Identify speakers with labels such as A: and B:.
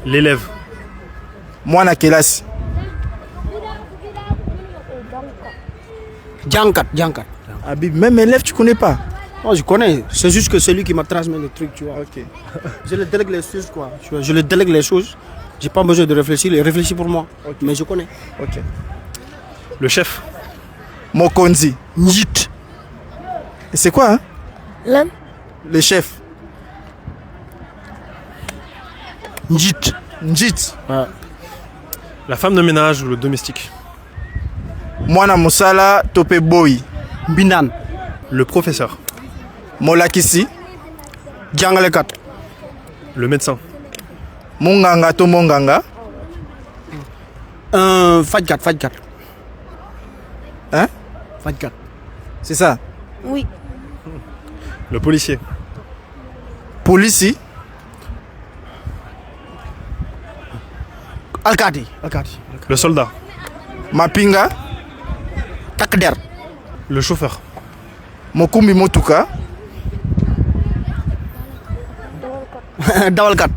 A: L'élève.
B: Moi, na kelasi.
C: Djankat.
B: Habib, même élève, tu connais pas?
C: Oh, je connais. C'est juste que c'est lui qui m'a transmis le truc, tu vois.
B: Ok.
C: Je le délègue les choses, quoi. Tu vois, je le délègue les choses. J'ai pas besoin de réfléchir. Il réfléchit pour moi.
B: Ok.
C: Mais je connais.
B: Ok.
A: Le chef.
B: Mokonzi.
C: Njit.
B: Et c'est quoi, hein?
D: L'homme.
B: Le chef.
C: Njit.
B: Njit.
C: Ouais.
A: La femme de ménage ou le domestique.
B: Mwana Moussala, Topé Boy.
C: Binan.
A: Le professeur.
B: Molakisi.
C: Djangalekat.
A: Le médecin.
B: Munganga to Monganga.
C: Fadkat.
B: Hein?
C: Fadkat.
B: C'est ça.
D: Oui.
A: Le policier.
B: Police.
C: Alkati.
A: Le soldat.
B: Mapinga.
C: Takder.
A: Le chauffeur.
B: Mokumbi Motuka.
C: Dawalkat.